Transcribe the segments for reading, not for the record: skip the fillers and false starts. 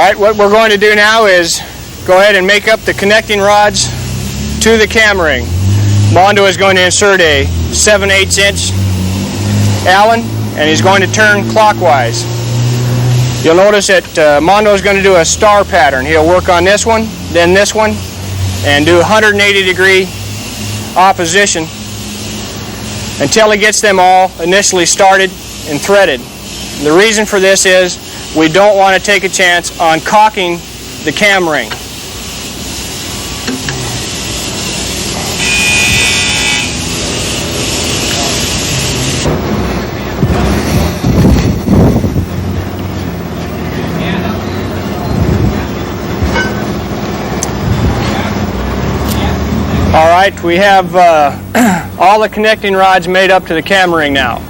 Alright, what we're going to do now is go ahead and make up the connecting rods to the cam ring. Mondo is going to insert a 7/8 inch Allen, and he's going to turn clockwise. You'll notice that Mondo is going to do a star pattern. He'll work on this one, then this one, and do 180-degree opposition until he gets them all initially started and threaded. The reason for this is we don't want to take a chance on caulking the cam ring. Alright, we have all the connecting rods made up to the cam ring now.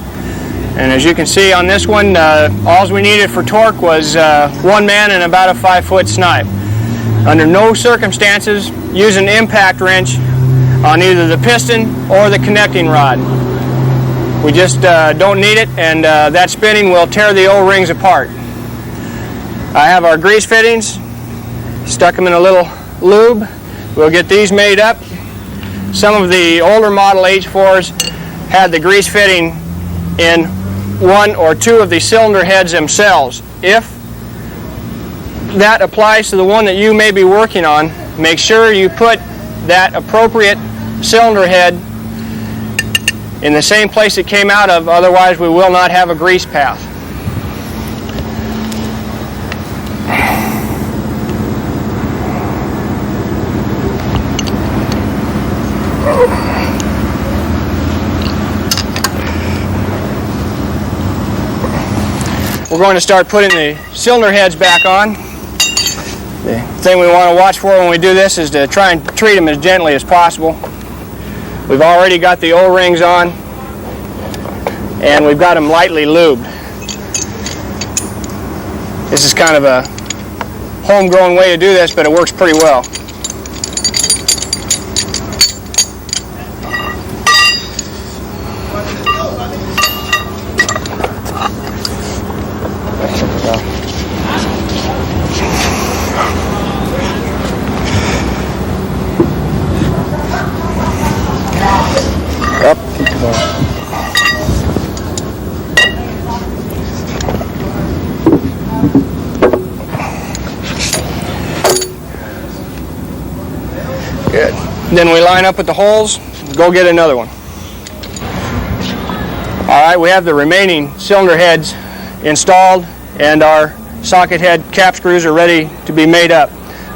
And as you can see on this one, all we needed for torque was 1 man and about a 5-foot snipe. Under no circumstances, use an impact wrench on either the piston or the connecting rod. We just don't need it, and that spinning will tear the O-rings apart. I have our grease fittings, stuck them in a little lube. We'll get these made up. Some of the older model H4s had the grease fitting in 1 or 2 of the cylinder heads themselves. If that applies to the one that you may be working on, make sure you put that appropriate cylinder head in the same place it came out of, otherwise we will not have a grease path. We're going to start putting the cylinder heads back on. The thing we want to watch for when we do this is to try and treat them as gently as possible. We've already got the O-rings on, and we've got them lightly lubed. This is kind of a homegrown way to do this, but it works pretty well. Up, keep it going. Good. Then we line up with the holes, go get another one. Alright, we have the remaining cylinder heads installed, and our socket head cap screws are ready to be made up.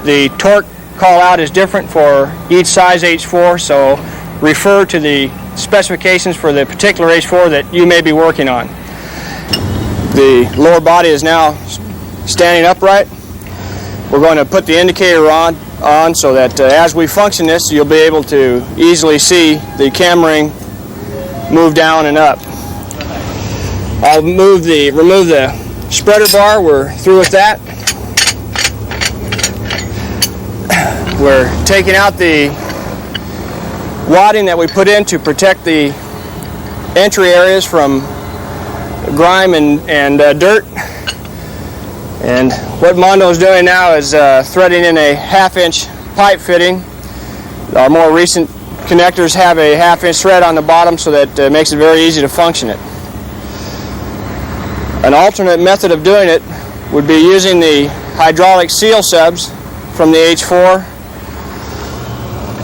The torque call out is different for each size H4, so refer to the specifications for the particular H4 that you may be working on. The lower body is now standing upright. We're going to put the indicator on so that as we function this, you'll be able to easily see the cam ring move down and up. I'll remove the spreader bar. We're through with that. We're taking out the wadding that we put in to protect the entry areas from grime and dirt. And what Mondo's doing now is threading in a 1/2 inch pipe fitting. Our more recent connectors have a 1/2 inch thread on the bottom, so that makes it very easy to function it. An alternate method of doing it would be using the hydraulic seal subs from the H4,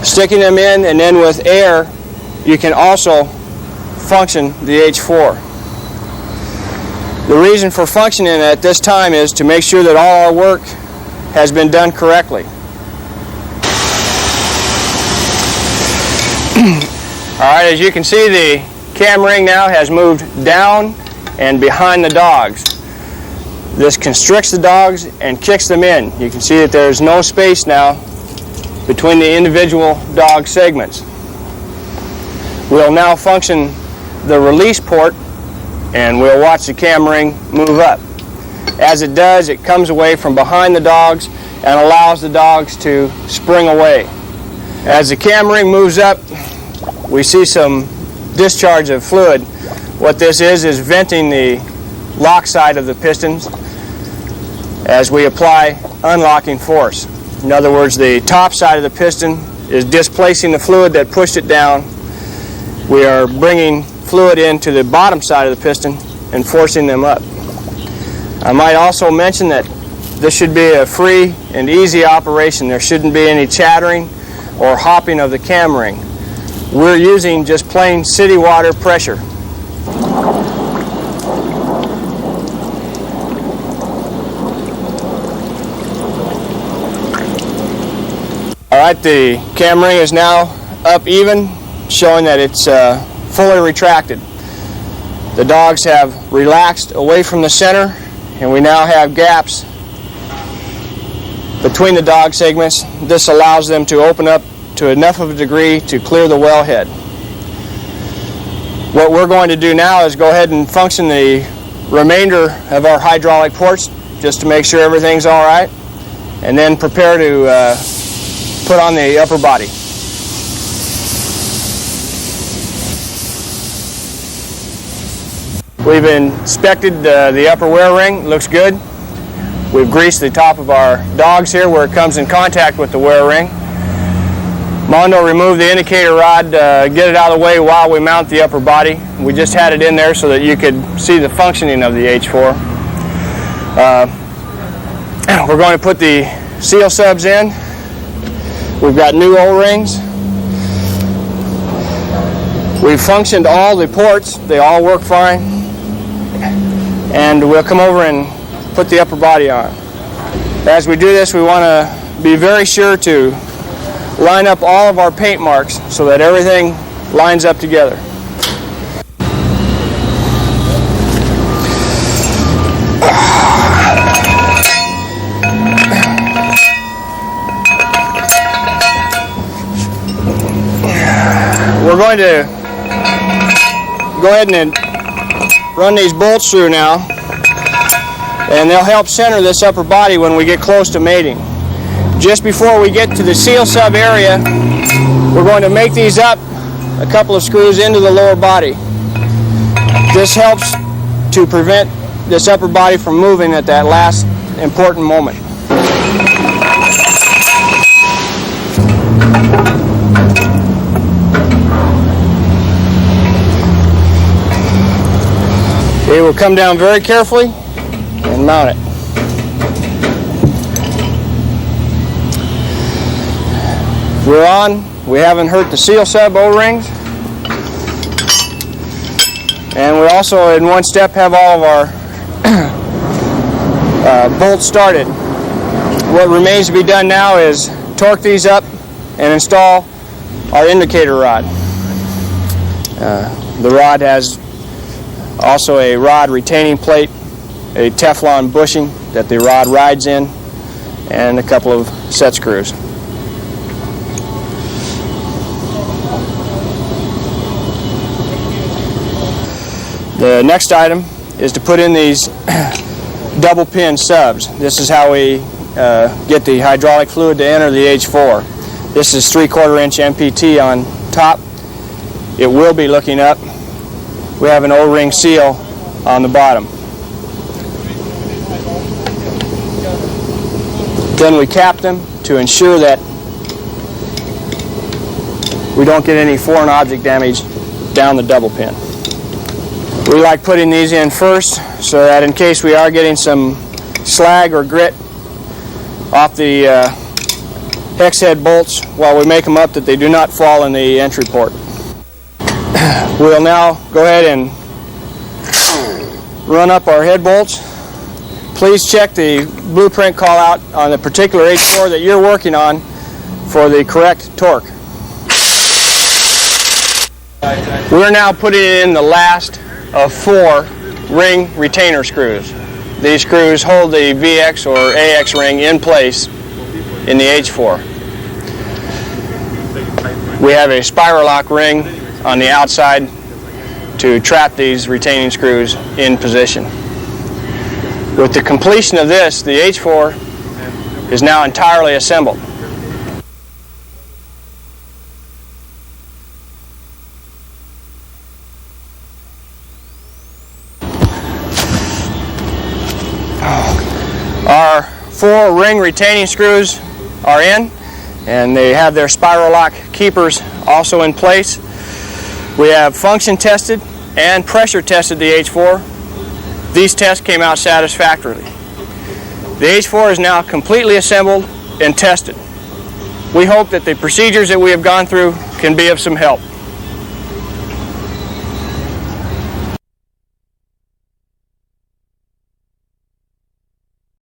sticking them in, and then with air you can also function the H4. The reason for functioning at this time is to make sure that all our work has been done correctly. Alright, as you can see, the cam ring now has moved down and behind the dogs. This constricts the dogs and kicks them in. You can see that there's no space now between the individual dog segments. We'll now function the release port, and we'll watch the cam ring move up. As it does, it comes away from behind the dogs and allows the dogs to spring away. As the cam ring moves up, we see some discharge of fluid. What this is venting the lock side of the pistons. as we apply unlocking force. In other words, the top side of the piston is displacing the fluid that pushed it down. We are bringing fluid into the bottom side of the piston and forcing them up. I might also mention that this should be a free and easy operation. There shouldn't be any chattering or hopping of the cam ring. We're using just plain city water pressure. Alright, the cam ring is now up even, showing that it's fully retracted. The dogs have relaxed away from the center, and we now have gaps between the dog segments. This allows them to open up to enough of a degree to clear the wellhead. What we're going to do now is go ahead and function the remainder of our hydraulic ports just to make sure everything's all right, and then prepare to put on the upper body. We've inspected the upper wear ring. Looks good. We've greased the top of our dogs here where it comes in contact with the wear ring. Mondo removed the indicator rod, get it out of the way while we mount the upper body. We just had it in there so that you could see the functioning of the H4. We're going to put the seal subs in. We've got new O-rings. We've functioned all the ports. They all work fine. And we'll come over and put the upper body on. As we do this, we want to be very sure to line up all of our paint marks so that everything lines up together. We're going to go ahead and run these bolts through now, and they'll help center this upper body when we get close to mating. Just before we get to the seal sub area, we're going to make these up a couple of screws into the lower body. This helps to prevent this upper body from moving at that last important moment. Okay, we'll come down very carefully and mount it. We're on. We haven't hurt the seal sub O-rings. And we also, in one step, have all of our bolts started. What remains to be done now is torque these up and install our indicator rod. The rod has also a rod retaining plate, a Teflon bushing that the rod rides in, and a couple of set screws. The next item is to put in these double pin subs. This is how we get the hydraulic fluid to enter the H4. This is 3/4 inch MPT on top. It will be looking up. We have an O-ring seal on the bottom. Then we cap them to ensure that we don't get any foreign object damage down the double pin. We like putting these in first so that in case we are getting some slag or grit off the hex head bolts while we make them up, that they do not fall in the entry port. We'll now go ahead and run up our head bolts. Please check the blueprint call out on the particular H4 that you're working on for the correct torque. We're now putting in the last of 4 ring retainer screws. These screws hold the VX or AX ring in place in the H4. We have a spiral lock ring on the outside to trap these retaining screws in position. With the completion of this, the H4 is now entirely assembled. Our 4 ring retaining screws are in, and they have their spiral lock keepers also in place. We have function tested and pressure tested the H4. These tests came out satisfactorily. The H4 is now completely assembled and tested. We hope that the procedures that we have gone through can be of some help.